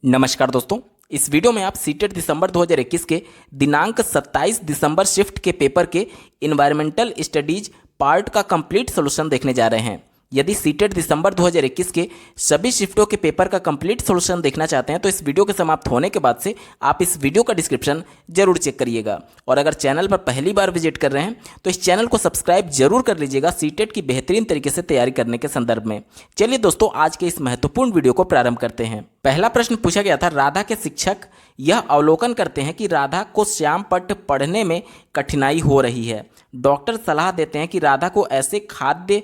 नमस्कार दोस्तों, इस वीडियो में आप सीटेट दिसंबर 2021 के दिनांक 27 दिसंबर शिफ्ट के पेपर के इन्वायरमेंटल स्टडीज पार्ट का कंप्लीट सॉल्यूशन देखने जा रहे हैं। यदि सीटेट दिसंबर 2021 के सभी शिफ्टों के पेपर का कंप्लीट सॉल्यूशन देखना चाहते हैं तो इस वीडियो के समाप्त होने के बाद से आप इस वीडियो का डिस्क्रिप्शन जरूर चेक करिएगा। और अगर चैनल पर पहली बार विजिट कर रहे हैं तो इस चैनल को सब्सक्राइब जरूर कर लीजिएगा सीटेट की बेहतरीन तरीके से तैयारी करने के संदर्भ में। चलिए दोस्तों, आज के इस महत्वपूर्ण वीडियो को प्रारंभ करते हैं। पहला प्रश्न पूछा गया था, राधा के शिक्षक यह अवलोकन करते हैं कि राधा को श्याम पट्ट पढ़ने में कठिनाई हो रही है। डॉक्टर सलाह देते हैं कि राधा को ऐसे खाद्य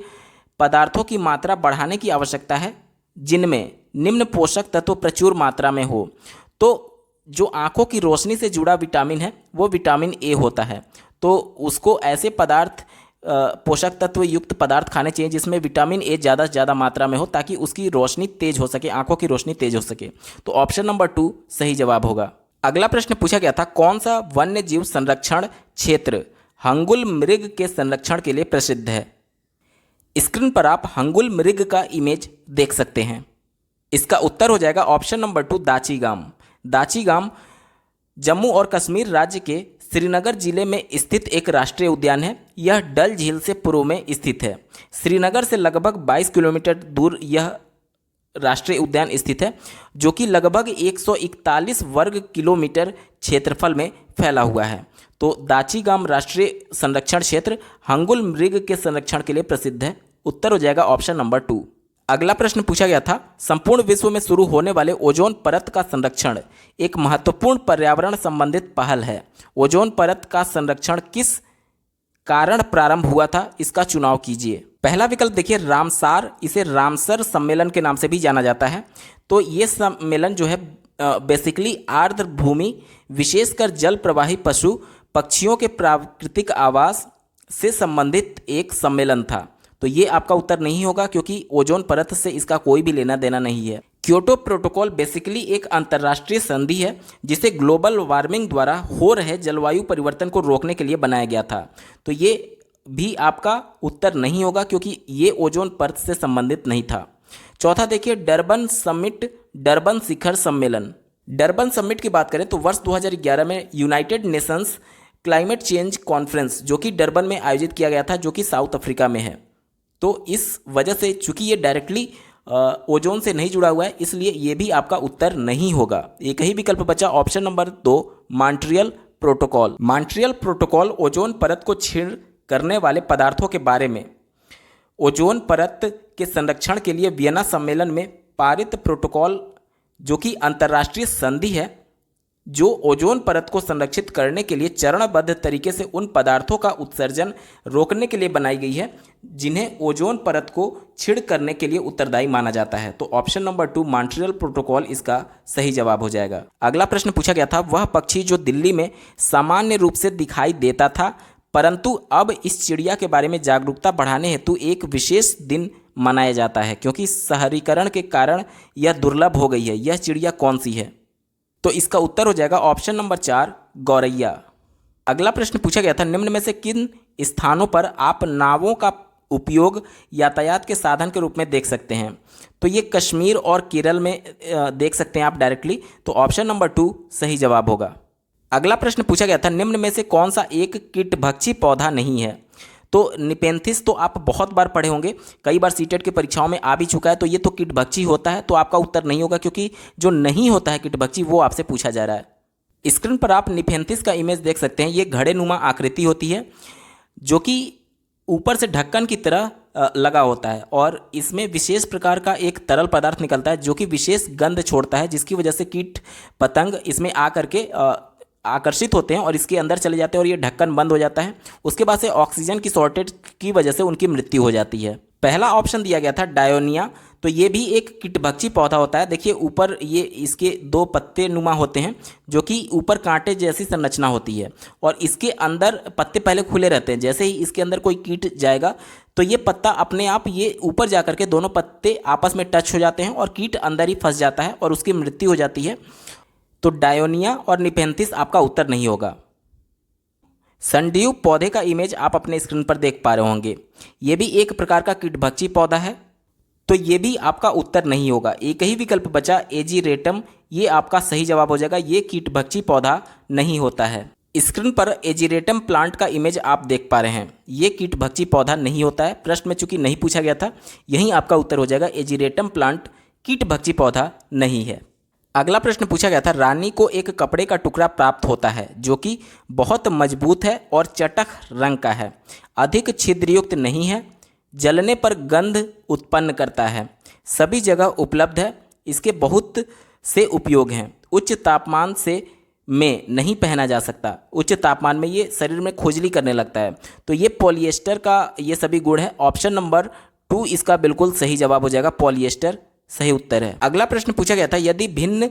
पदार्थों की मात्रा बढ़ाने की आवश्यकता है जिनमें निम्न पोषक तत्व प्रचुर मात्रा में हो। तो जो आंखों की रोशनी से जुड़ा विटामिन है वो विटामिन ए होता है, तो उसको ऐसे पदार्थ पोषक तत्व युक्त पदार्थ खाने चाहिए जिसमें विटामिन ए ज़्यादा से ज़्यादा मात्रा में हो ताकि उसकी रोशनी तेज हो सके, आंखों की रोशनी तेज हो सके। तो ऑप्शन नंबर 2 सही जवाब होगा। अगला प्रश्न पूछा गया था, कौन सा वन्य जीव संरक्षण क्षेत्र हंगुल मृग के संरक्षण के लिए प्रसिद्ध है। स्क्रीन पर आप हंगुल मृग का इमेज देख सकते हैं। इसका उत्तर हो जाएगा ऑप्शन नंबर 2 दाचीगाम। दाचीगाम जम्मू और कश्मीर राज्य के श्रीनगर जिले में स्थित एक राष्ट्रीय उद्यान है। यह डल झील से पूर्व में स्थित है। श्रीनगर से लगभग 22 किलोमीटर दूर यह राष्ट्रीय उद्यान स्थित है, जो कि लगभग 141 वर्ग किलोमीटर क्षेत्रफल में फैला हुआ है। तो दाचीगाम राष्ट्रीय संरक्षण क्षेत्र हंगुल मृग के संरक्षण के लिए प्रसिद्ध है। उत्तर हो जाएगा ऑप्शन नंबर 2। अगला प्रश्न पूछा गया था, संपूर्ण विश्व में शुरू होने वाले ओजोन परत का संरक्षण एक महत्वपूर्ण पर्यावरण संबंधित पहल है। ओजोन परत का संरक्षण किस कारण प्रारंभ हुआ था, इसका चुनाव कीजिए। पहला विकल्प देखिए रामसार, इसे रामसर सम्मेलन के नाम से भी जाना जाता है। तो ये सम्मेलन जो है बेसिकली आर्द्र भूमि विशेषकर जल प्रवाही पशु पक्षियों के प्राकृतिक आवास से संबंधित एक सम्मेलन था। तो ये आपका उत्तर नहीं होगा क्योंकि ओजोन परत से इसका कोई भी लेना देना नहीं है। क्योटो प्रोटोकॉल बेसिकली एक अंतर्राष्ट्रीय संधि है जिसे ग्लोबल वार्मिंग द्वारा हो रहे जलवायु परिवर्तन को रोकने के लिए बनाया गया था। तो ये भी आपका उत्तर नहीं होगा क्योंकि ये ओजोन परत से संबंधित नहीं था। चौथा देखिए डरबन समिट, डरबन शिखर सम्मेलन। डरबन समिट की बात करें तो वर्ष 2011 में United Nations climate change conference जो कि डरबन में आयोजित किया गया था, जो कि साउथ अफ्रीका में है। तो इस वजह से चूंकि ये डायरेक्टली ओजोन से नहीं जुड़ा हुआ है, इसलिए ये भी आपका उत्तर नहीं होगा। एक ही विकल्प बचा option number 2 Montreal protocol. Montreal protocol ozone परत को छीण करने वाले पदार्थों के बारे में ओजोन परत के संरक्षण के लिए वियना सम्मेलन में पारित प्रोटोकॉल, जो कि अंतर्राष्ट्रीय संधि है जो ओजोन परत को संरक्षित करने के लिए चरणबद्ध तरीके से उन पदार्थों का उत्सर्जन रोकने के लिए बनाई गई है जिन्हें ओजोन परत को छीड़ करने के लिए उत्तरदायी माना जाता है। तो ऑप्शन नंबर 2 मॉन्ट्रियल प्रोटोकॉल इसका सही जवाब हो जाएगा। अगला प्रश्न पूछा गया था, वह पक्षी जो दिल्ली में सामान्य रूप से दिखाई देता था परंतु अब इस चिड़िया के बारे में जागरूकता बढ़ाने हेतु एक विशेष दिन मनाया जाता है क्योंकि शहरीकरण के कारण यह दुर्लभ हो गई है, यह चिड़िया कौन सी है। तो इसका उत्तर हो जाएगा ऑप्शन नंबर 4 गौरैया। अगला प्रश्न पूछा गया था, निम्न में से किन स्थानों पर आप नावों का उपयोग यातायात के साधन के रूप में देख सकते हैं। तो ये कश्मीर और केरल में देख सकते हैं आप डायरेक्टली। तो ऑप्शन नंबर 2 सही जवाब होगा। अगला प्रश्न पूछा गया था, निम्न में से कौन सा एक कीटभक्षी पौधा नहीं है। तो निपेंथिस तो आप बहुत बार पढ़े होंगे, कई बार सीटेट की परीक्षाओं में आ भी चुका है। तो ये तो कीटभक्षी होता है, तो आपका उत्तर नहीं होगा क्योंकि जो नहीं होता है कीटभक्षी वो आपसे पूछा जा रहा है। स्क्रीन पर आप निपेंथिस का इमेज देख सकते हैं। ये घड़ेनुमा आकृति होती है जो कि ऊपर से ढक्कन की तरह लगा होता है और इसमें विशेष प्रकार का एक तरल पदार्थ निकलता है जो कि विशेष गंध छोड़ता है, जिसकी वजह से कीट पतंग इसमें आ करके आकर्षित होते हैं और इसके अंदर चले जाते हैं और ये ढक्कन बंद हो जाता है। उसके बाद से ऑक्सीजन की शॉर्टेज की वजह से उनकी मृत्यु हो जाती है। पहला ऑप्शन दिया गया था डायोनिया, तो ये भी एक कीटभक्षी पौधा होता है। देखिए ऊपर ये इसके 2 पत्ते नुमा होते हैं जो कि ऊपर कांटे जैसी संरचना होती है और इसके अंदर पत्ते पहले खुले रहते हैं। जैसे ही इसके अंदर कोई कीट जाएगा तो ये पत्ता अपने आप ये ऊपर जा करके दोनों पत्ते आपस में टच हो जाते हैं और कीट अंदर ही फंस जाता है और उसकी मृत्यु हो जाती है। तो डायोनिया और निपेंथिस आपका उत्तर नहीं होगा। संड्यूब पौधे का इमेज आप अपने स्क्रीन पर देख पा रहे होंगे। ये भी एक प्रकार का कीटभक्षी पौधा है तो ये भी आपका उत्तर नहीं होगा। एक ही विकल्प बचा एजीरेटम, ये आपका सही जवाब हो जाएगा। ये कीटभक्षी पौधा नहीं होता है। स्क्रीन पर एजीरेटम प्लांट का इमेज आप देख पा रहे हैं। ये कीटभक्षी पौधा नहीं होता है। प्रश्न में चूंकि नहीं पूछा गया था, यही आपका उत्तर हो जाएगा। एजीरेटम प्लांट कीटभक्षी पौधा नहीं है। अगला प्रश्न पूछा गया था, रानी को एक कपड़े का टुकड़ा प्राप्त होता है जो कि बहुत मजबूत है और चटक रंग का है, अधिक छिद्रयुक्त नहीं है, जलने पर गंध उत्पन्न करता है, सभी जगह उपलब्ध है, इसके बहुत से उपयोग हैं, उच्च तापमान से में नहीं पहना जा सकता, उच्च तापमान में ये शरीर में खुजली करने लगता है। तो ये पॉलिएस्टर का ये सभी गुण है। ऑप्शन नंबर 2 इसका बिल्कुल सही जवाब हो जाएगा। पॉलिएस्टर सही उत्तर है। अगला प्रश्न पूछा गया था, यदि भिन्न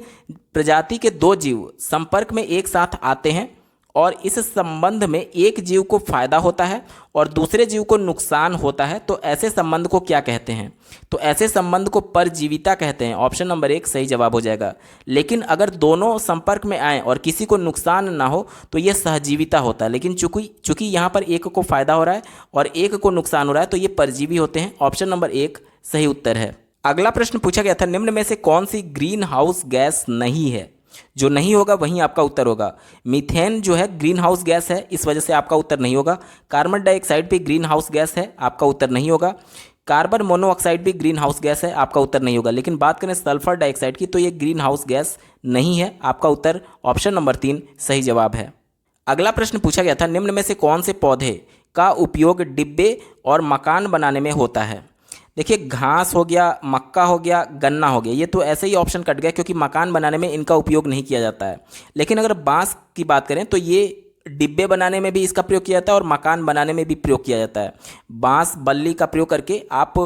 प्रजाति के दो जीव संपर्क में एक साथ आते हैं और इस संबंध में एक जीव को फायदा होता है और दूसरे जीव को नुकसान होता है, तो ऐसे संबंध को क्या कहते हैं? तो ऐसे संबंध को परजीविता कहते हैं। ऑप्शन नंबर 1 सही जवाब हो जाएगा। लेकिन अगर दोनों संपर्क में आए और किसी को नुकसान ना हो तो यह सहजीविता होता है। लेकिन चूंकि यहाँ पर एक को फायदा हो रहा है और एक को नुकसान हो रहा है, तो ये परजीवी होते हैं। ऑप्शन नंबर 1 सही उत्तर है। अगला प्रश्न पूछा गया था, निम्न में से कौन सी ग्रीन हाउस गैस नहीं है? जो नहीं होगा वहीं आपका उत्तर होगा। मीथेन जो है ग्रीन हाउस गैस है, इस वजह से आपका उत्तर नहीं होगा। कार्बन डाइऑक्साइड भी ग्रीन हाउस गैस है, आपका उत्तर नहीं होगा। कार्बन मोनोऑक्साइड भी ग्रीन हाउस गैस है, आपका उत्तर नहीं होगा। लेकिन बात करें सल्फर डाइऑक्साइड की, तो ये ग्रीन हाउस गैस नहीं है। आपका उत्तर ऑप्शन नंबर 3 सही जवाब है। अगला प्रश्न पूछा गया था, निम्न में से कौन से पौधे का उपयोग डिब्बे और मकान बनाने में होता है? देखिए, घास हो गया, मक्का हो गया, गन्ना हो गया, ये तो ऐसे ही ऑप्शन कट गया क्योंकि मकान बनाने में इनका उपयोग नहीं किया जाता है। लेकिन अगर बांस की बात करें तो ये डिब्बे बनाने में भी इसका प्रयोग किया जाता है और मकान बनाने में भी प्रयोग किया जाता है। बांस बल्ली का प्रयोग करके आप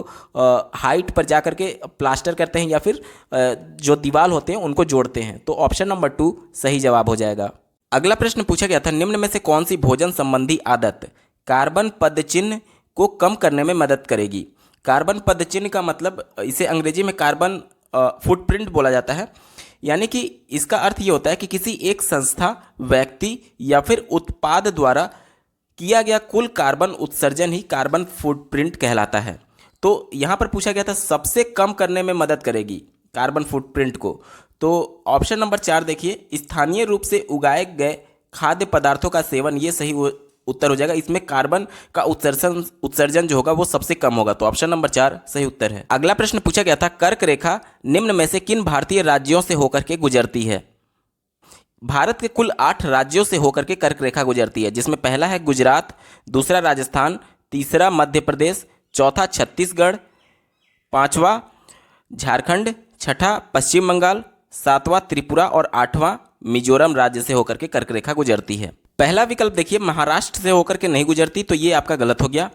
हाइट पर जा करके प्लास्टर करते हैं या फिर जो दीवार होते हैं उनको जोड़ते हैं। तो ऑप्शन नंबर 2 सही जवाब हो जाएगा। अगला प्रश्न पूछा गया था, निम्न में से कौन सी भोजन संबंधी आदत कार्बन पदचिह्न को कम करने में मदद करेगी? कार्बन पदचिह्न का मतलब, इसे अंग्रेजी में कार्बन फुटप्रिंट बोला जाता है। यानी कि इसका अर्थ ये होता है कि किसी एक संस्था, व्यक्ति या फिर उत्पाद द्वारा किया गया कुल कार्बन उत्सर्जन ही कार्बन फुटप्रिंट कहलाता है। तो यहाँ पर पूछा गया था सबसे कम करने में मदद करेगी कार्बन फुटप्रिंट को। तो ऑप्शन नंबर 4 देखिए, स्थानीय रूप से उगाए गए खाद्य पदार्थों का सेवन, ये सही उत्तर हो जाएगा। इसमें कार्बन का उत्सर्जन जो होगा वो सबसे कम होगा। तो ऑप्शन नंबर 4 सही उत्तर है। अगला प्रश्न पूछा गया था, कर्क रेखा निम्न में से किन भारतीय राज्यों से होकर के गुजरती है? भारत के कुल 8 राज्यों से होकर के कर्क रेखा गुजरती है, जिसमें पहला है गुजरात, दूसरा राजस्थान, तीसरा मध्य प्रदेश, चौथा छत्तीसगढ़, पांचवा झारखंड, छठा पश्चिम बंगाल, सातवां त्रिपुरा और आठवां मिजोरम राज्य से होकर के कर्क रेखा गुजरती है। पहला विकल्प देखिए, महाराष्ट्र से होकर के नहीं गुजरती, तो ये आपका गलत हो गया।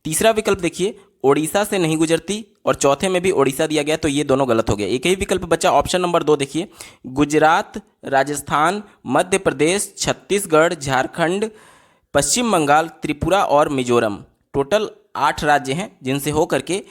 तीसरा विकल्प देखिए, ओडिशा से नहीं गुजरती, और चौथे में भी ओडिशा दिया गया, तो ये दोनों गलत हो गया। एक ही विकल्प बचा ऑप्शन नंबर 2 देखिए, गुजरात, राजस्थान, मध्य प्रदेश, छत्तीसगढ़, झारखंड, पश्चिम बंगाल, त्रिपुरा और मिजोरम। टोटल 8 राज्य हैं जिनसे होकर के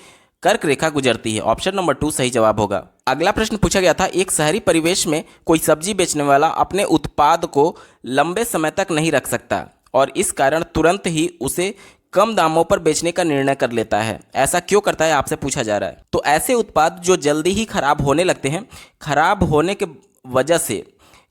कर्क रेखा गुजरती है। ऑप्शन नंबर 2 सही जवाब होगा। अगला प्रश्न पूछा गया था, एक शहरी परिवेश में कोई सब्जी बेचने वाला अपने उत्पाद को लंबे समय तक नहीं रख सकता और इस कारण तुरंत ही उसे कम दामों पर बेचने का निर्णय कर लेता है। ऐसा क्यों करता है, आपसे पूछा जा रहा है। तो ऐसे उत्पाद जो जल्दी ही खराब होने लगते हैं, खराब होने के वजह से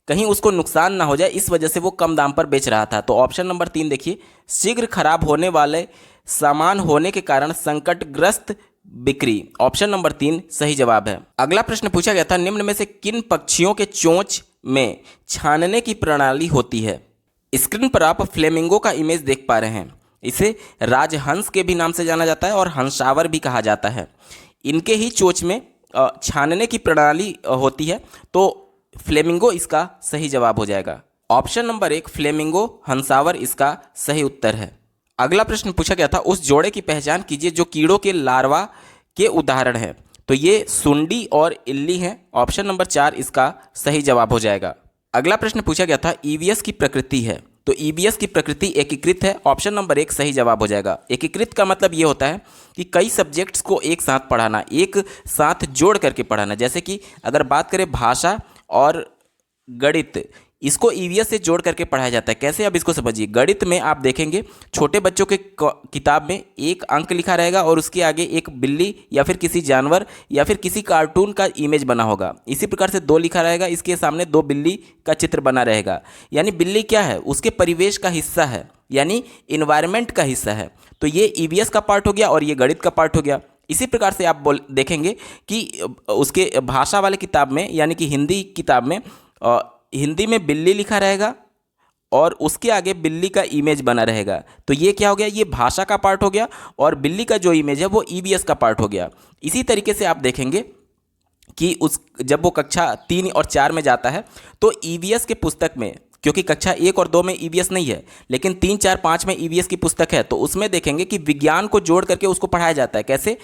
कहीं उसको नुकसान ना हो जाए, इस वजह से वो कम दाम पर बेच रहा था। तो ऑप्शन नंबर 3 देखिए, शीघ्र खराब होने वाले सामान होने के कारण संकटग्रस्त बिक्री। ऑप्शन नंबर 3 सही जवाब है। अगला प्रश्न पूछा गया था, निम्न में से किन पक्षियों के चोंच में छानने की प्रणाली होती है? स्क्रीन पर आप फ्लेमिंगो का इमेज देख पा रहे हैं। इसे राजहंस के भी नाम से जाना जाता है और हंसावर भी कहा जाता है। इनके ही चोंच में छानने की प्रणाली होती है, तो फ्लेमिंगो इसका सही जवाब हो जाएगा। ऑप्शन नंबर 1 फ्लेमिंगो हंसावर इसका सही उत्तर है। अगला प्रश्न पूछा गया था, उस जोड़े की पहचान कीजिए जो कीड़ों के लार्वा के उदाहरण है। तो ये सुंडी और इल्ली हैं। ऑप्शन नंबर 4 इसका सही जवाब हो जाएगा। अगला प्रश्न पूछा गया था, ईवीएस की प्रकृति है। तो ईवीएस की प्रकृति एकीकृत है। ऑप्शन नंबर 1 सही जवाब हो जाएगा। एकीकृत का मतलब ये होता है कि कई सब्जेक्ट्स को एक साथ पढ़ाना, एक साथ जोड़ करके पढ़ाना। जैसे कि अगर बात करें भाषा और गणित, इसको ईवीएस से जोड़ करके पढ़ाया जाता है। कैसे, अब इसको समझिए। गणित में आप देखेंगे छोटे बच्चों के किताब में एक अंक लिखा रहेगा और उसके आगे एक बिल्ली या फिर किसी जानवर या फिर किसी कार्टून का इमेज बना होगा। इसी प्रकार से 2 लिखा रहेगा, इसके सामने 2 बिल्ली का चित्र बना रहेगा। यानी बिल्ली क्या है, उसके परिवेश का हिस्सा है, यानी इन्वायरमेंट का हिस्सा है। तो ये ईवीएस का पार्ट हो गया और ये गणित का पार्ट हो गया। इसी प्रकार से आप देखेंगे कि उसके भाषा वाले किताब में यानी कि हिंदी किताब में हिंदी में बिल्ली लिखा रहेगा और उसके आगे बिल्ली का इमेज बना रहेगा। तो ये क्या हो गया, ये भाषा का पार्ट हो गया और बिल्ली का जो इमेज है वो ईवीएस का पार्ट हो गया। इसी तरीके से आप देखेंगे कि जब वो कक्षा 3 और 4 में जाता है तो ईवीएस के पुस्तक में, क्योंकि कक्षा 1 और 2 में ईवीएस नहीं है लेकिन 3, 4, 5 में ईवीएस की पुस्तक है, तो उसमें देखेंगे कि विज्ञान को जोड़ करके उसको पढ़ाया जाता है। कैसे,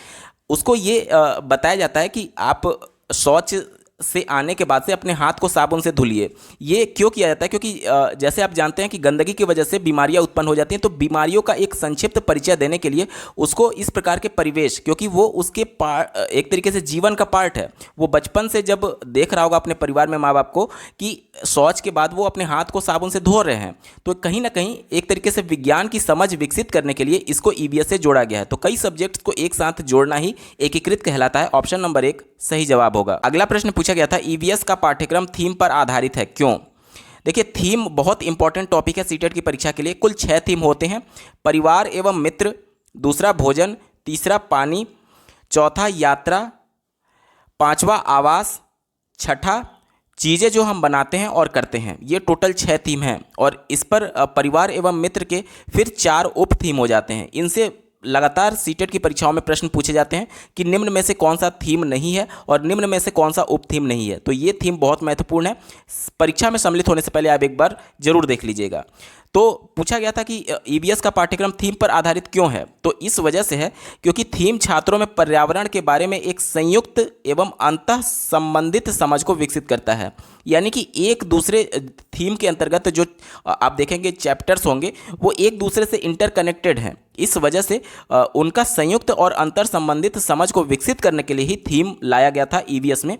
उसको ये बताया जाता है कि आप शौच से आने के बाद से अपने हाथ को साबुन से धुलिए। ये क्यों किया जाता है, क्योंकि जैसे आप जानते हैं कि गंदगी की वजह से बीमारियां उत्पन्न हो जाती हैं। तो बीमारियों का एक संक्षिप्त परिचय देने के लिए उसको इस प्रकार के परिवेश, क्योंकि वो उसके एक तरीके से जीवन का पार्ट है। वो बचपन से जब देख रहा होगा अपने परिवार में माँ बाप को कि शौच के बाद वो अपने हाथ को साबुन से धो रहे हैं, तो कहीं ना कहीं एक तरीके से विज्ञान की समझ विकसित करने के लिए इसको ईवीएस से जोड़ा गया है। तो कई सब्जेक्ट्स को एक साथ जोड़ना ही एकीकृत कहलाता है। ऑप्शन नंबर 1 सही जवाब होगा। अगला प्रश्न पूछा गया था, ईवीएस का पाठ्यक्रम थीम पर आधारित है, क्यों? देखिए, थीम बहुत इंपॉर्टेंट टॉपिक है सीटेट की परीक्षा के लिए। कुल 6 थीम होते हैं। परिवार एवं मित्र, दूसरा भोजन, तीसरा पानी, चौथा यात्रा, 5वां आवास, छठा चीज़ें जो हम बनाते हैं और करते हैं। ये टोटल 6 थीम हैं और इस पर परिवार एवं मित्र के फिर 4 उप थीम हो जाते हैं। इनसे लगातार सीटेट की परीक्षाओं में प्रश्न पूछे जाते हैं कि निम्न में से कौन सा थीम नहीं है और निम्न में से कौन सा उप थीम नहीं है। तो ये थीम बहुत महत्वपूर्ण है, परीक्षा में सम्मिलित होने से पहले आप एक बार जरूर देख लीजिएगा। तो पूछा गया था कि ईवीएस का पाठ्यक्रम थीम पर आधारित क्यों है, तो इस वजह से है क्योंकि थीम छात्रों में पर्यावरण के बारे में एक संयुक्त एवं अंतः संबंधित समझ को विकसित करता है। यानी कि एक दूसरे थीम के अंतर्गत जो आप देखेंगे चैप्टर्स होंगे वो एक दूसरे से इंटरकनेक्टेड हैं। इस वजह से उनका संयुक्त और अंतर संबंधित समझ को विकसित करने के लिए ही थीम लाया गया था ईवीएस में।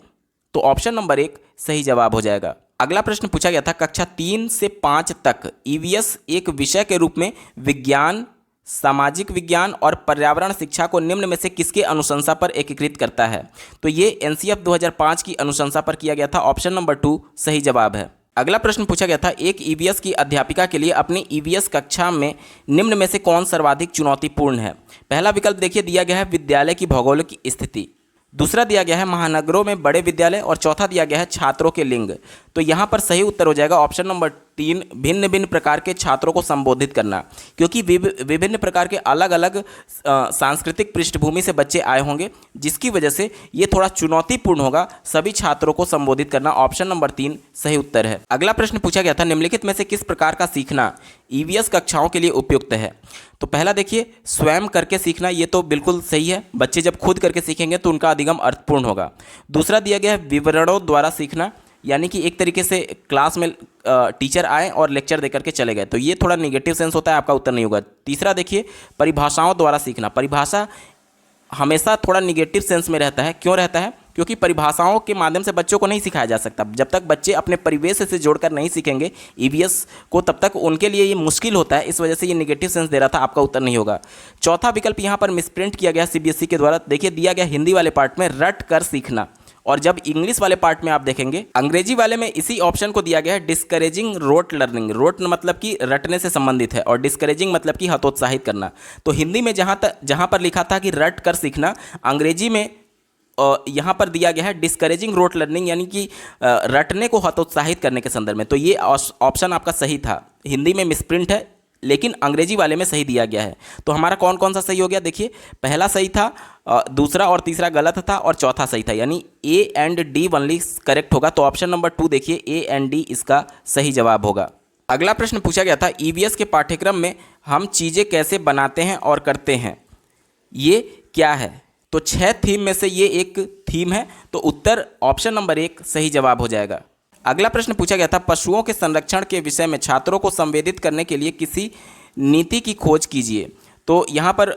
तो ऑप्शन नंबर 1 सही जवाब हो जाएगा। अगला प्रश्न पूछा गया था, कक्षा 3 से 5 तक ईवीएस एक विषय के रूप में विज्ञान, सामाजिक विज्ञान और पर्यावरण शिक्षा को निम्न में से किसके अनुशंसा पर एकीकृत करता है? तो ये एनसीएफ 2005 की अनुशंसा पर किया गया था। ऑप्शन नंबर 2 सही जवाब है। अगला प्रश्न पूछा गया था, एक ईवीएस की अध्यापिका के लिए अपनी ईवीएस कक्षा में निम्न में से कौन सर्वाधिक चुनौतीपूर्ण है? पहला विकल्प देखिए दिया गया है विद्यालय की भौगोलिक स्थिति, दूसरा दिया गया है महानगरों में बड़े विद्यालय और चौथा दिया गया है छात्रों के लिंग। तो यहाँ पर सही उत्तर हो जाएगा ऑप्शन नंबर 3 भिन्न भिन्न प्रकार के छात्रों को संबोधित करना, क्योंकि विभिन्न प्रकार के अलग अलग सांस्कृतिक पृष्ठभूमि से बच्चे आए होंगे, जिसकी वजह से ये थोड़ा चुनौतीपूर्ण होगा सभी छात्रों को संबोधित करना। ऑप्शन नंबर 3 सही उत्तर है। अगला प्रश्न पूछा गया था, निम्नलिखित में से किस प्रकार का सीखना ईवीएस कक्षाओं के लिए उपयुक्त है? तो पहला देखिए स्वयं करके सीखना, ये तो बिल्कुल सही है। बच्चे जब खुद करके सीखेंगे तो उनका अधिगम अर्थपूर्ण होगा। दूसरा दिया गया है विवरणों द्वारा सीखना, यानी कि एक तरीके से क्लास में टीचर आए और लेक्चर देकर के चले गए, तो ये थोड़ा निगेटिव सेंस होता है, आपका उत्तर नहीं होगा। तीसरा देखिए परिभाषाओं द्वारा सीखना, परिभाषा हमेशा थोड़ा निगेटिव सेंस में रहता है। क्यों रहता है? क्योंकि परिभाषाओं के माध्यम से बच्चों को नहीं सिखाया जा सकता। जब तक बच्चे अपने परिवेश से जोड़कर नहीं सीखेंगे ईवीएस को, तब तक उनके लिए ये मुश्किल होता है। इस वजह से ये निगेटिव सेंस दे रहा था, आपका उत्तर नहीं होगा। चौथा विकल्प यहाँ पर मिसप्रिंट किया गया सीबीएसई के द्वारा। देखिए दिया गया हिंदी वाले पार्ट में रट कर सीखना, और जब इंग्लिश वाले पार्ट में आप देखेंगे अंग्रेजी वाले में इसी ऑप्शन को दिया गया है डिस्करेजिंग रोट लर्निंग। रोट मतलब कि रटने से संबंधित है और डिस्करेजिंग मतलब कि हतोत्साहित करना। तो हिंदी में जहाँ पर लिखा था कि रट कर सीखना, अंग्रेजी में यहाँ पर दिया गया है डिस्करेजिंग रोट लर्निंग, यानी कि रटने को हतोत्साहित करने के संदर्भ में। तो ये ऑप्शन आपका सही था। हिंदी में मिसप्रिंट है लेकिन अंग्रेजी वाले में सही दिया गया है। तो हमारा कौन कौन सा सही हो गया? देखिए पहला सही था, दूसरा और तीसरा गलत था और चौथा सही था, यानी A and D only correct होगा। तो ऑप्शन नंबर 2 देखिए ए एंड डी इसका सही जवाब होगा। अगला प्रश्न पूछा गया था, ईवीएस के पाठ्यक्रम में हम चीज़ें कैसे बनाते हैं और करते हैं, ये क्या है? तो 6 थीम में से ये एक थीम है, तो उत्तर ऑप्शन नंबर 1 सही जवाब हो जाएगा। अगला प्रश्न पूछा गया था, पशुओं के संरक्षण के विषय में छात्रों को संवेदित करने के लिए किसी नीति की खोज कीजिए। तो यहाँ पर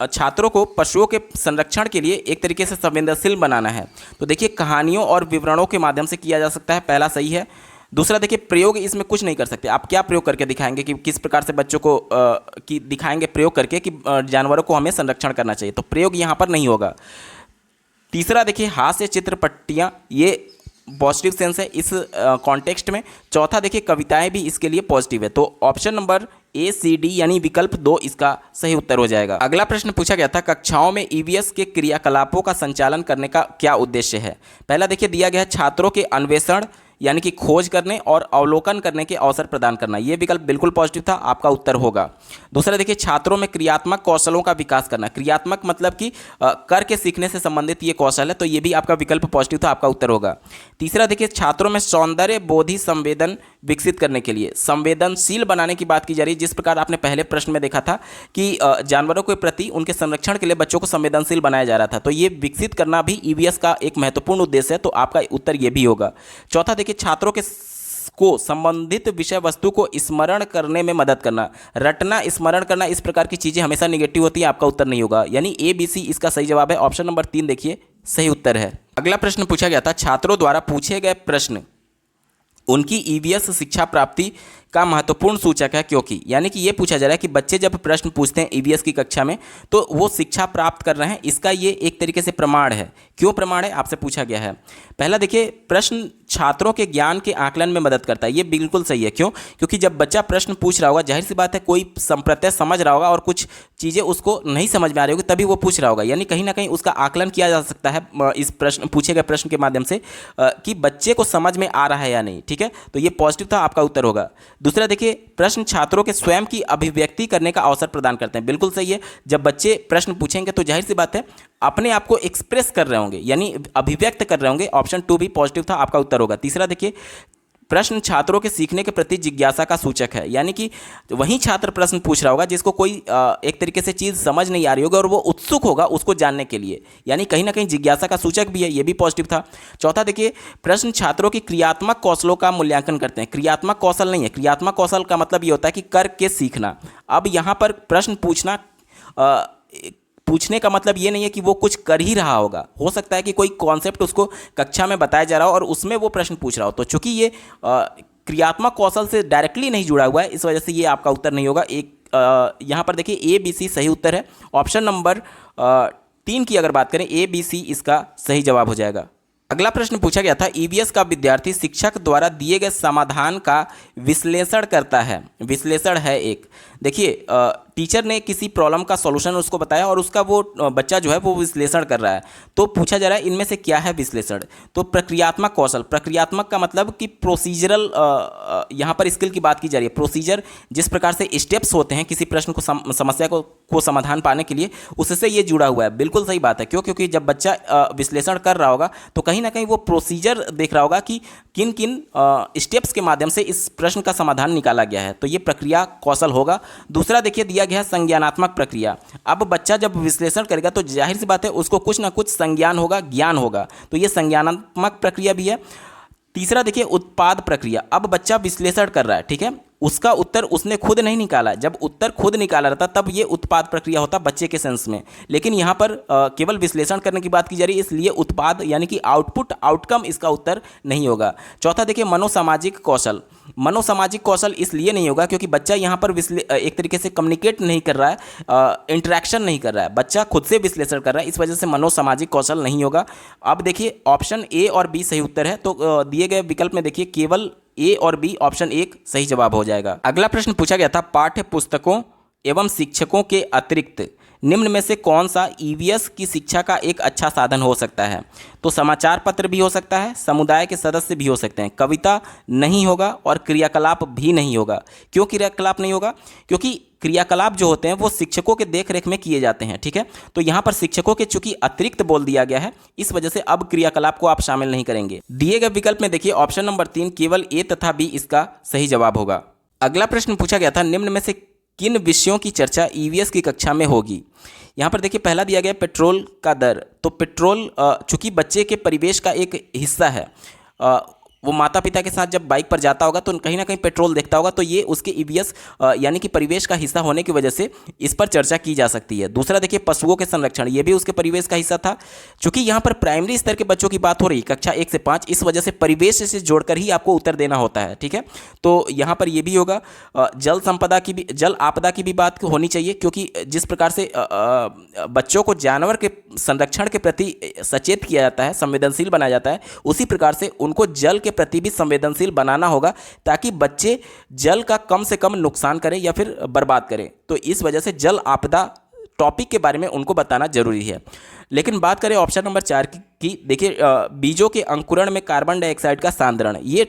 छात्रों को पशुओं के संरक्षण के लिए एक तरीके से संवेदनशील बनाना है। तो देखिए कहानियों और विवरणों के माध्यम से किया जा सकता है, पहला सही है। दूसरा देखिए, प्रयोग इसमें कुछ नहीं कर सकते। आप क्या प्रयोग करके दिखाएंगे कि किस प्रकार से बच्चों को कि दिखाएंगे प्रयोग करके कि जानवरों को हमें संरक्षण करना चाहिए, तो प्रयोग यहाँ पर नहीं होगा। तीसरा देखिए, हास्य चित्र पट्टियाँ, ये पॉजिटिव सेंस है इस कॉन्टेक्स्ट में। चौथा देखिए, कविताएं भी इसके लिए पॉजिटिव है। तो option number A C D यानी विकल्प 2 इसका सही उत्तर हो जाएगा। अगला प्रश्न पूछा गया था, कक्षाओं में ईवीएस के क्रियाकलापों का संचालन करने का क्या उद्देश्य है। पहला देखिए दिया गया है, छात्रों के अन्वेषण यानी कि खोज करने और अवलोकन करने के अवसर प्रदान करना, ये विकल्प बिल्कुल पॉजिटिव था, आपका उत्तर होगा। दूसरा देखिए, छात्रों में क्रियात्मक कौशलों का विकास करना, क्रियात्मक मतलब कि करके सीखने से संबंधित ये कौशल है, तो ये भी आपका विकल्प पॉजिटिव था, आपका उत्तर होगा। तीसरा देखिए, छात्रों में सौंदर्य बोधि संवेदन विकसित करने के लिए संवेदनशील बनाने की बात की जा रही है। जिस प्रकार आपने पहले प्रश्न में देखा था कि जानवरों के प्रति उनके संरक्षण के लिए बच्चों को संवेदनशील बनाया जा रहा था, तो ये विकसित करना भी ईवीएस का एक महत्वपूर्ण उद्देश्य है, तो आपका उत्तर ये भी होगा। चौथा देखिए, छात्रों को संबंधित विषय वस्तु को स्मरण करने में मदद करना, रटना स्मरण करना, इस प्रकार की चीजें हमेशा निगेटिव होती है, आपका उत्तर नहीं होगा, यानी ए बी सी इसका सही जवाब है। ऑप्शन नंबर 3 देखिए सही उत्तर है। अगला प्रश्न पूछा गया था, छात्रों द्वारा पूछे गए प्रश्न उनकी ईवीएस शिक्षा प्राप्ति का महत्वपूर्ण सूचक है, क्योंकि यानी कि ये पूछा जा रहा है कि बच्चे जब प्रश्न पूछते हैं ईवीएस की कक्षा में तो वो शिक्षा प्राप्त कर रहे हैं, इसका ये एक तरीके से प्रमाण है। क्यों प्रमाण है, आपसे पूछा गया है। पहला देखिए, प्रश्न छात्रों के ज्ञान के आकलन में मदद करता है, ये बिल्कुल सही है। क्यों? क्योंकि जब बच्चा प्रश्न पूछ रहा होगा, जाहिर सी बात है कोई संप्रत्यय समझ रहा होगा और कुछ चीज़ें उसको नहीं समझ में आ रही होगी, तभी वो पूछ रहा होगा, यानी कहीं ना कहीं उसका आकलन किया जा सकता है इस प्रश्न पूछे गए प्रश्न के माध्यम से कि बच्चे को समझ में आ रहा है या नहीं। ठीक है, तो ये पॉजिटिव था, आपका उत्तर होगा। दूसरा देखिए, प्रश्न छात्रों के स्वयं की अभिव्यक्ति करने का अवसर प्रदान करते हैं, बिल्कुल सही है। जब बच्चे प्रश्न पूछेंगे तो जाहिर सी बात है अपने आप को एक्सप्रेस कर रहे होंगे, यानी अभिव्यक्त कर रहे होंगे, ऑप्शन 2 भी पॉजिटिव था, आपका उत्तर होगा। तीसरा देखिए, प्रश्न छात्रों के सीखने के प्रति जिज्ञासा का सूचक है, यानी कि वही छात्र प्रश्न पूछ रहा होगा जिसको कोई एक तरीके से चीज़ समझ नहीं आ रही होगी और वो उत्सुक होगा उसको जानने के लिए, यानी कहीं ना कहीं जिज्ञासा का सूचक भी है, ये भी पॉजिटिव था। चौथा देखिए, प्रश्न छात्रों की क्रियात्मक कौशलों का मूल्यांकन करते हैं, क्रियात्मक कौशल नहीं है, क्रियात्मक कौशल का मतलब ये होता है कि करके सीखना। अब यहाँ पर प्रश्न पूछने का मतलब ये नहीं है कि वो कुछ कर ही रहा होगा, हो सकता है कि कोई कॉन्सेप्ट उसको कक्षा में बताया जा रहा हो और उसमें वो प्रश्न पूछ रहा हो, तो चूंकि ये क्रियात्मक कौशल से डायरेक्टली नहीं जुड़ा हुआ है, इस वजह से ये आपका उत्तर नहीं होगा। यहाँ पर देखिए ए बी सी सही उत्तर है। ऑप्शन नंबर 3 की अगर बात करें, ए बी सी इसका सही जवाब हो जाएगा। अगला प्रश्न पूछा गया था, ईवीएस का विद्यार्थी शिक्षक द्वारा दिए गए समाधान का विश्लेषण करता है, विश्लेषण है एक। देखिए, टीचर ने किसी प्रॉब्लम का सॉल्यूशन उसको बताया और उसका वो बच्चा जो है वो विश्लेषण कर रहा है, तो पूछा जा रहा है इनमें से क्या है विश्लेषण। तो प्रक्रियात्मक कौशल, प्रक्रियात्मक का मतलब कि प्रोसीजरल, यहाँ पर स्किल की बात की जा रही है। प्रोसीजर जिस प्रकार से स्टेप्स होते हैं किसी प्रश्न को समस्या को समाधान पाने के लिए, उससे ये जुड़ा हुआ है, बिल्कुल सही बात है। क्यों? क्योंकि जब बच्चा विश्लेषण कर रहा होगा तो कहीं ना कहीं वो प्रोसीजर देख रहा होगा कि किन किन स्टेप्स के माध्यम से इस प्रश्न का समाधान निकाला गया है, तो ये प्रक्रिया कौशल होगा। दूसरा देखिए दिया गया संज्ञानात्मक प्रक्रिया। अब बच्चा जब विश्लेषण करेगा तो जाहिर सी बात है उसको कुछ ना कुछ संज्ञान होगा, ज्ञान होगा, तो ये संज्ञानात्मक प्रक्रिया भी है। तीसरा देखिए उत्पाद प्रक्रिया। अब बच्चा विश्लेषण कर रहा है, ठीक है, उसका उत्तर उसने खुद नहीं निकाला, जब उत्तर खुद निकाला रहता तब ये उत्पाद प्रक्रिया होता बच्चे के सेंस में, लेकिन यहाँ पर केवल विश्लेषण करने की बात की जा रही है, इसलिए उत्पाद यानी कि आउटपुट, आउटकम इसका उत्तर नहीं होगा। चौथा देखिए मनोसामाजिक कौशल। मनोसामाजिक कौशल इसलिए नहीं होगा क्योंकि बच्चा यहाँ पर एक तरीके से कम्युनिकेट नहीं कर रहा है, इंटरेक्शन नहीं कर रहा है, बच्चा खुद से विश्लेषण कर रहा है, इस वजह से मनोसामाजिक कौशल नहीं होगा। अब देखिए ऑप्शन ए और बी सही उत्तर है, तो दिए गए विकल्प में देखिए केवल ए और बी, ऑप्शन 1 सही जवाब हो जाएगा। अगला प्रश्न पूछा गया था, पाठ्य पुस्तकों एवं शिक्षकों के अतिरिक्त निम्न में से कौन सा ईवीएस की शिक्षा का एक अच्छा साधन हो सकता है। तो समाचार पत्र भी हो सकता है, समुदाय के सदस्य भी हो सकते हैं, कविता नहीं होगा और क्रियाकलाप भी नहीं होगा। क्यों क्रियाकलाप नहीं होगा? क्योंकि क्रियाकलाप जो होते हैं वो शिक्षकों के देखरेख में किए जाते हैं, ठीक है, तो यहाँ पर शिक्षकों के चूंकि अतिरिक्त बोल दिया गया है, इस वजह से अब क्रियाकलाप को आप शामिल नहीं करेंगे। दिए गए विकल्प में देखिए ऑप्शन नंबर 3 केवल ए तथा बी इसका सही जवाब होगा। अगला प्रश्न पूछा गया था, निम्न में से किन विषयों की चर्चा ईवीएस की कक्षा में होगी। यहाँ पर देखिए पहला दिया गया पेट्रोल का दर। तो पेट्रोल चूंकि बच्चे के परिवेश का एक हिस्सा है, वो माता पिता के साथ जब बाइक पर जाता होगा तो कहीं ना कहीं पेट्रोल देखता होगा, तो ये उसके ईवीएस यानी कि परिवेश का हिस्सा होने की वजह से इस पर चर्चा की जा सकती है। दूसरा देखिए पशुओं के संरक्षण, ये भी उसके परिवेश का हिस्सा था। चूंकि यहाँ पर प्राइमरी स्तर के बच्चों की बात हो रही, कक्षा 1 से 5, इस वजह से परिवेश से जोड़कर ही आपको उत्तर देना होता है, ठीक है। तो यहाँ पर ये भी होगा। जल संपदा की भी, जल आपदा की भी बात होनी चाहिए, क्योंकि जिस प्रकार से बच्चों को जानवर के संरक्षण के प्रति सचेत किया जाता है, संवेदनशील बनाया जाता है, उसी प्रकार से उनको जल के प्रति भी संवेदनशील बनाना होगा, ताकि बच्चे जल का कम से कम नुकसान करें या फिर बर्बाद करें। तो इस वजह से जल आपदा टॉपिक के बारे में उनको बताना जरूरी है। लेकिन बात करें ऑप्शन नंबर 4 की, देखिए बीजों के अंकुरण में कार्बन डाइऑक्साइड का सांद्रण, ये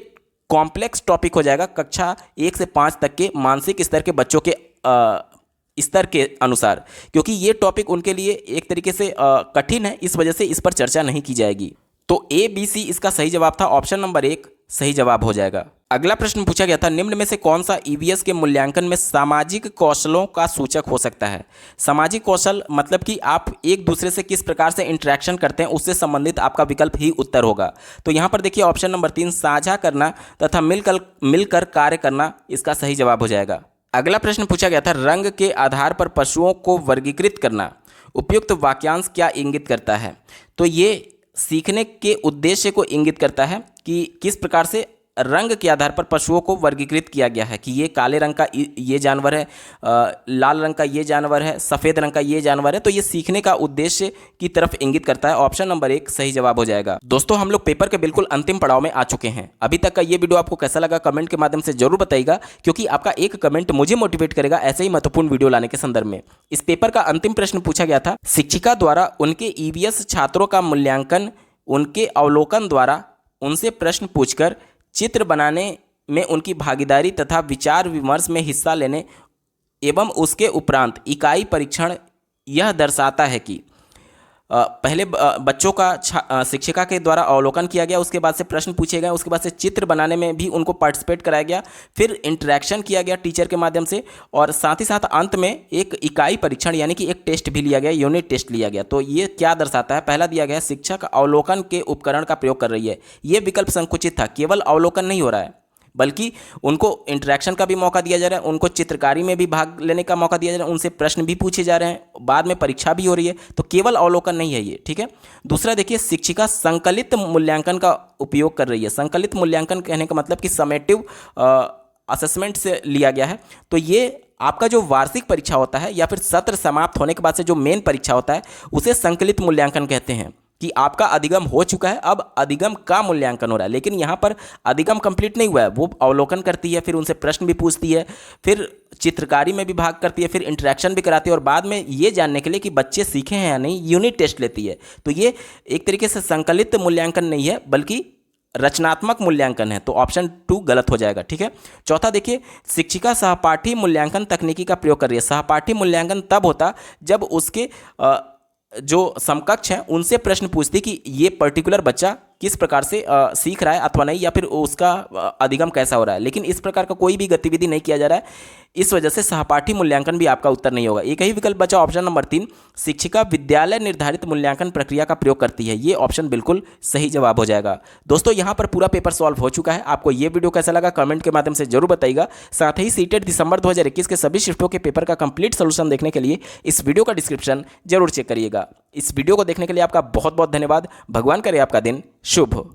कॉम्प्लेक्स टॉपिक हो जाएगा कक्षा 1 से 5 तक के मानसिक स्तर के बच्चों के स्तर के अनुसार, क्योंकि ये टॉपिक उनके लिए एक तरीके से कठिन है, इस वजह से इस पर चर्चा नहीं की जाएगी। तो ए बी सी इसका सही जवाब था, ऑप्शन नंबर 1 सही जवाब हो जाएगा। अगला प्रश्न पूछा गया था, निम्न में से कौन सा ईवीएस के मूल्यांकन में सामाजिक कौशलों का सूचक हो सकता है। सामाजिक कौशल मतलब कि आप एक दूसरे से किस प्रकार से इंटरेक्शन करते हैं, उससे संबंधित आपका विकल्प ही उत्तर होगा। तो यहाँ पर देखिए ऑप्शन नंबर 3 साझा करना तथा मिलकर कार्य करना इसका सही जवाब हो जाएगा। अगला प्रश्न पूछा गया था, रंग के आधार पर पशुओं को वर्गीकृत करना, उपयुक्त वाक्यांश क्या इंगित करता है। तो ये सीखने के उद्देश्य को इंगित करता है कि किस प्रकार से रंग के आधार पर पशुओं को वर्गीकृत किया गया है, कि ये काले रंग का ये जानवर है, लाल रंग का ये जानवर है, सफ़ेद रंग का ये जानवर है। तो ये सीखने का उद्देश्य की तरफ इंगित करता है, ऑप्शन नंबर 1 सही जवाब हो जाएगा। दोस्तों हम लोग पेपर के बिल्कुल अंतिम पड़ाव में आ चुके हैं। अभी तक का ये वीडियो आपको कैसा लगा कमेंट के माध्यम से जरूर बताइएगा, क्योंकि आपका एक कमेंट मुझे मोटिवेट करेगा ऐसे ही महत्वपूर्ण वीडियो लाने के संदर्भ में। इस पेपर का अंतिम प्रश्न पूछा गया था, शिक्षिका द्वारा उनके ईवीएस छात्रों का मूल्यांकन उनके अवलोकन द्वारा उनसे प्रश्न पूछकर चित्र बनाने में उनकी भागीदारी तथा विचार विमर्श में हिस्सा लेने एवं उसके उपरांत इकाई परीक्षण यह दर्शाता है कि पहले बच्चों का शिक्षिका के द्वारा अवलोकन किया गया, उसके बाद से प्रश्न पूछे गए, उसके बाद से चित्र बनाने में भी उनको पार्टिसिपेट कराया गया, फिर इंटरेक्शन किया गया टीचर के माध्यम से, और साथ ही साथ अंत में एक इकाई परीक्षण यानी कि एक टेस्ट भी लिया गया, यूनिट टेस्ट लिया गया। तो ये क्या दर्शाता है, पहला दिया गया शिक्षक अवलोकन के उपकरण का प्रयोग कर रही है, ये विकल्प संकुचित था, केवल अवलोकन नहीं हो रहा है बल्कि उनको इंटरेक्शन का भी मौका दिया जा रहा है, उनको चित्रकारी में भी भाग लेने का मौका दिया जा रहा है, उनसे प्रश्न भी पूछे जा रहे हैं, बाद में परीक्षा भी हो रही है। तो केवल अवलोकन नहीं है ये, ठीक है। दूसरा देखिए शिक्षिका संकलित मूल्यांकन का उपयोग कर रही है। संकलित मूल्यांकन कहने का मतलब कि समेटिव असेसमेंट से लिया गया है। तो ये आपका जो वार्षिक परीक्षा होता है या फिर सत्र समाप्त होने के बाद से जो मेन परीक्षा होता है उसे संकलित मूल्यांकन कहते हैं, कि आपका अधिगम हो चुका है, अब अधिगम का मूल्यांकन हो रहा है। लेकिन यहाँ पर अधिगम कंप्लीट नहीं हुआ है, वो अवलोकन करती है, फिर उनसे प्रश्न भी पूछती है, फिर चित्रकारी में भी भाग करती है, फिर इंटरेक्शन भी कराती है, और बाद में ये जानने के लिए कि बच्चे सीखे हैं या नहीं यूनिट टेस्ट लेती है। तो ये एक तरीके से संकलित मूल्यांकन नहीं है बल्कि रचनात्मक मूल्यांकन है। तो ऑप्शन 2 गलत हो जाएगा, ठीक है। चौथा देखिए शिक्षिका सहपाठी मूल्यांकन तकनीकी का प्रयोग कर रही है। सहपाठी मूल्यांकन तब होता जब उसके जो समकक्ष हैं उनसे प्रश्न पूछती कि ये पर्टिकुलर बच्चा किस प्रकार से सीख रहा है अथवा नहीं, या फिर उसका अधिगम कैसा हो रहा है। लेकिन इस प्रकार का कोई भी गतिविधि नहीं किया जा रहा है, इस वजह से सहपाठी मूल्यांकन भी आपका उत्तर नहीं होगा। एक ही विकल्प बचा ऑप्शन नंबर 3, शिक्षिका विद्यालय निर्धारित मूल्यांकन प्रक्रिया का प्रयोग करती है। ये ऑप्शन बिल्कुल सही जवाब हो जाएगा। दोस्तों यहाँ पर पूरा पेपर सॉल्व हो चुका है। आपको ये वीडियो कैसा लगा कमेंट के माध्यम से जरूर बताइएगा। साथ ही सीटेट दिसंबर 2021 के सभी शिफ्टों के पेपर का कंप्लीट सोल्यूशन देखने के लिए इस वीडियो का डिस्क्रिप्शन जरूर चेक करिएगा। इस वीडियो को देखने के लिए आपका बहुत बहुत धन्यवाद। भगवान करे आपका दिन शुभ हो।